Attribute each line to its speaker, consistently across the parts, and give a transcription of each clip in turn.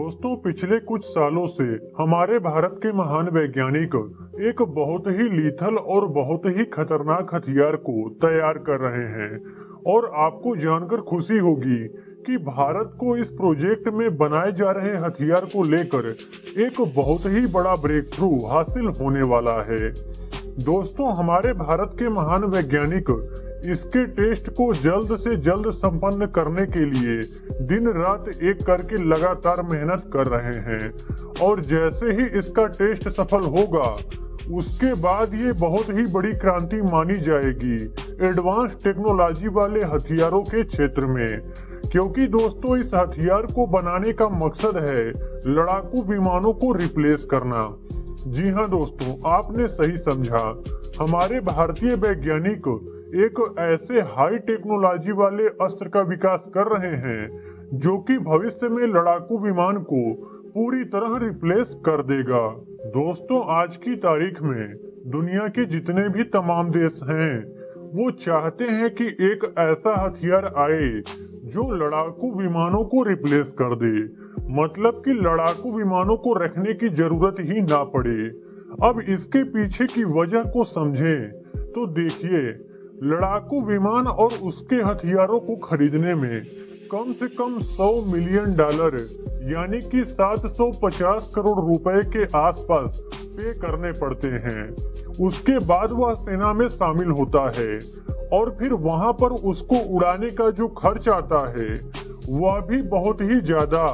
Speaker 1: दोस्तों, पिछले कुछ सालों से हमारे भारत के महान वैज्ञानिक एक बहुत ही लीथल और बहुत ही खतरनाक हथियार को तैयार कर रहे हैं। और आपको जानकर खुशी होगी कि भारत को इस प्रोजेक्ट में बनाए जा रहे हथियार को लेकर एक बहुत ही बड़ा ब्रेक थ्रू हासिल होने वाला है। दोस्तों, हमारे भारत के महान वैज्ञानिक इसके टेस्ट को जल्द से जल्द संपन्न करने के लिए दिन रात एक करके लगातार मेहनत कर रहे हैं। और जैसे ही इसका टेस्ट सफल होगा उसके बाद ये बहुत ही बड़ी क्रांति मानी जाएगी एडवांस टेक्नोलॉजी वाले हथियारों के क्षेत्र में। क्योंकि दोस्तों, इस हथियार को बनाने का मकसद है लड़ाकू विमानों को रिप्लेस करना। जी हाँ दोस्तों, आपने सही समझा। हमारे भारतीय वैज्ञानिक एक ऐसे हाई टेक्नोलॉजी वाले अस्त्र का विकास कर रहे हैं जो कि भविष्य में लड़ाकू विमान को पूरी तरह रिप्लेस कर देगा। दोस्तों, आज की तारीख में दुनिया के जितने भी तमाम देश हैं वो चाहते हैं कि एक ऐसा हथियार आए जो लड़ाकू विमानों को रिप्लेस कर दे, मतलब कि लड़ाकू विमानों को रखने की जरूरत ही ना पड़े। अब इसके पीछे की वजह को समझें तो देखिए, लड़ाकू विमान और उसके हथियारों को खरीदने में कम से कम $100 मिलियन यानी कि 750 करोड़ रुपए के आसपास पे करने पड़ते हैं। उसके बाद वह सेना में शामिल होता है और फिर वहां पर उसको उड़ाने का जो खर्च आता है वह भी बहुत ही ज्यादा,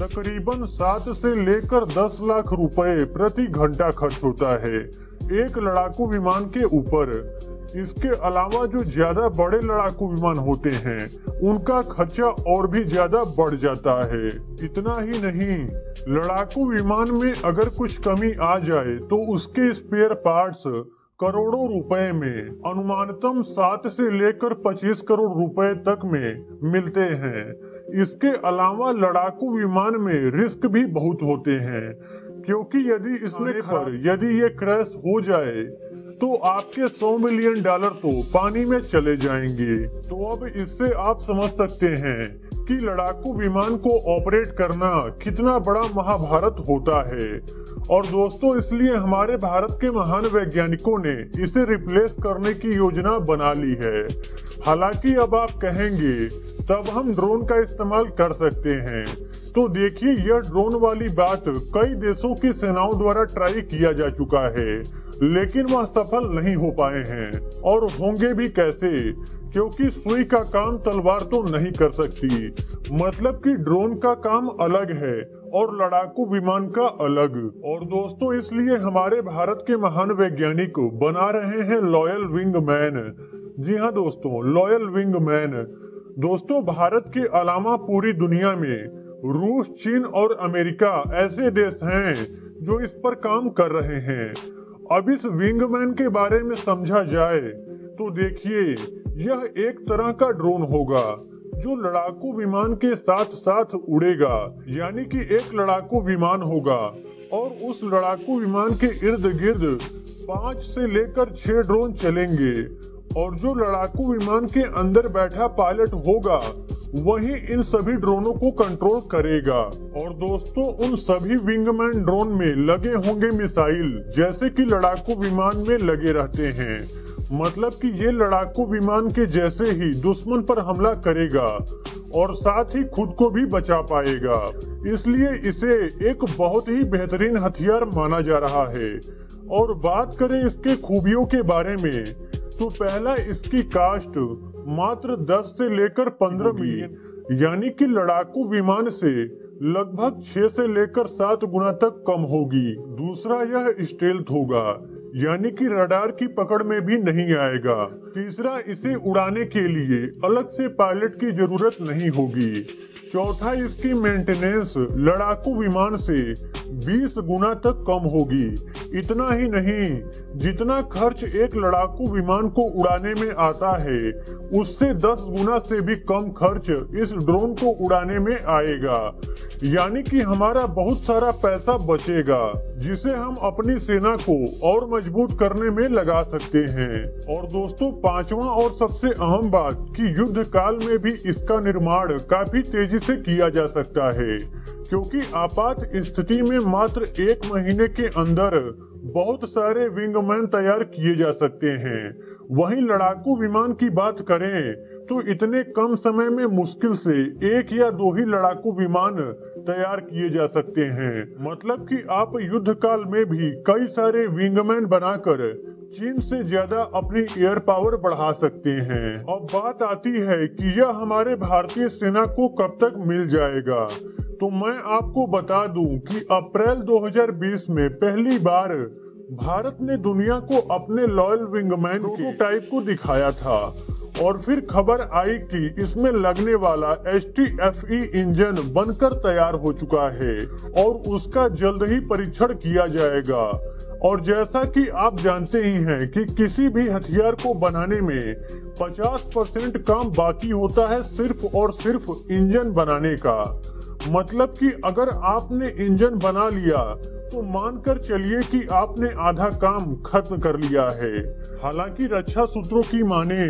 Speaker 1: तकरीबन 7 से लेकर 10 लाख रुपए प्रति घंटा खर्च होता है एक लड़ाकू विमान के ऊपर। इसके अलावा जो ज्यादा बड़े लड़ाकू विमान होते हैं उनका खर्चा और भी ज्यादा बढ़ जाता है। इतना ही नहीं, लड़ाकू विमान में अगर कुछ कमी आ जाए तो उसके स्पेयर पार्ट्स करोड़ों रुपए में, अनुमानतम 7 से लेकर 25 करोड़ रुपए तक में मिलते हैं। इसके अलावा लड़ाकू विमान में रिस्क भी बहुत होते हैं, क्योंकि यदि ये क्रैश हो जाए तो आपके $100 मिलियन तो पानी में चले जाएंगे। तो अब इससे आप समझ सकते हैं कि लड़ाकू विमान को ऑपरेट करना कितना बड़ा महाभारत होता है। और दोस्तों, इसलिए हमारे भारत के महान वैज्ञानिकों ने इसे रिप्लेस करने की योजना बना ली है। हालांकि अब आप कहेंगे तब हम ड्रोन का इस्तेमाल कर सकते हैं। तो देखिए, यह ड्रोन वाली बात कई देशों की सेनाओं द्वारा ट्राई किया जा चुका है, लेकिन वह सफल नहीं हो पाए हैं। और होंगे भी कैसे, क्योंकि सुई का काम तलवार तो नहीं कर सकती। मतलब कि ड्रोन का काम अलग है और लड़ाकू विमान का अलग। और दोस्तों, इसलिए हमारे भारत के महान वैज्ञानिक बना रहे हैं लॉयल विंग मैन। जी हाँ दोस्तों, लॉयल विंग मैन। दोस्तों, भारत के अलावा पूरी दुनिया में रूस, चीन और अमेरिका ऐसे देश हैं जो इस पर काम कर रहे हैं। अब इस विंगमैन के बारे में समझा जाए तो देखिए, यह एक तरह का ड्रोन होगा जो लड़ाकू विमान के साथ साथ उड़ेगा। यानी कि एक लड़ाकू विमान होगा और उस लड़ाकू विमान के इर्द गिर्द 5 से लेकर 6 ड्रोन चलेंगे। और जो लड़ाकू विमान के अंदर बैठा पायलट होगा वही इन सभी ड्रोनों को कंट्रोल करेगा। और दोस्तों, उन सभी विंगमैन ड्रोन में लगे होंगे मिसाइल, जैसे कि लड़ाकू विमान में लगे रहते हैं। मतलब कि ये लड़ाकू विमान के जैसे ही दुश्मन पर हमला करेगा और साथ ही खुद को भी बचा पाएगा। इसलिए इसे एक बहुत ही बेहतरीन हथियार माना जा रहा है। और बात करें इसके खूबियों के बारे में तो पहला, इसकी कास्ट मात्र 10 से लेकर 15 मिलियन, यानी कि लड़ाकू विमान से लगभग 6 से लेकर 7 गुना तक कम होगी। दूसरा, यह स्टेल्थ होगा, यानी कि रडार की पकड़ में भी नहीं आएगा। तीसरा, इसे उड़ाने के लिए अलग से पायलट की जरूरत नहीं होगी। चौथा, इसकी मेंटेनेंस लड़ाकू विमान से 20 गुना तक कम होगी। इतना ही नहीं, जितना खर्च एक लड़ाकू विमान को उड़ाने में आता है उससे 10 गुना से भी कम खर्च इस ड्रोन को उड़ाने में आएगा। यानी कि हमारा बहुत सारा पैसा बचेगा, जिसे हम अपनी सेना को और मजबूत करने में लगा सकते हैं। और दोस्तों, पांचवा और सबसे अहम बात कि युद्ध काल में भी इसका निर्माण काफी तेजी से किया जा सकता है, क्योंकि आपात स्थिति में मात्र 1 महीने के अंदर बहुत सारे विंगमैन तैयार किए जा सकते हैं। वहीं लड़ाकू विमान की बात करें तो इतने कम समय में मुश्किल से 1 या 2 ही लड़ाकू विमान तैयार किए जा सकते हैं। मतलब कि आप युद्ध काल में भी कई सारे विंगमैन बनाकर चीन से ज्यादा अपनी एयर पावर बढ़ा सकते हैं। अब बात आती है कि यह हमारे भारतीय सेना को कब तक मिल जाएगा। तो मैं आपको बता दूं कि अप्रैल 2020 में पहली बार भारत ने दुनिया को अपने लॉयल विंगमैन प्रोटोटाइप को दिखाया था और फिर खबर आई कि इसमें लगने वाला HTFE इंजन बनकर तैयार हो चुका है और उसका जल्द ही परीक्षण किया जाएगा। और जैसा कि आप जानते ही हैं कि किसी भी हथियार को बनाने में 50% काम बाकी होता है सिर्फ और सिर्फ इंजन बनाने का। मतलब कि अगर आपने इंजन बना लिया तो मानकर चलिए कि आपने आधा काम खत्म कर लिया है। हालांकि रक्षा सूत्रों की माने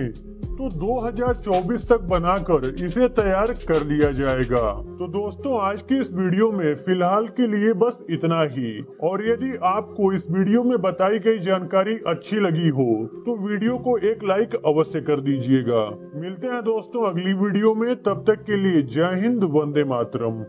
Speaker 1: तो 2024 तक बनाकर इसे तैयार कर लिया जाएगा। तो दोस्तों आज की इस वीडियो में फिलहाल के लिए बस इतना ही। और यदि आपको इस वीडियो में बताई गई जानकारी अच्छी लगी हो तो वीडियो को एक लाइक अवश्य कर दीजिएगा। मिलते हैं दोस्तों अगली वीडियो में, तब तक के लिए जय हिंद, वंदे मातरम।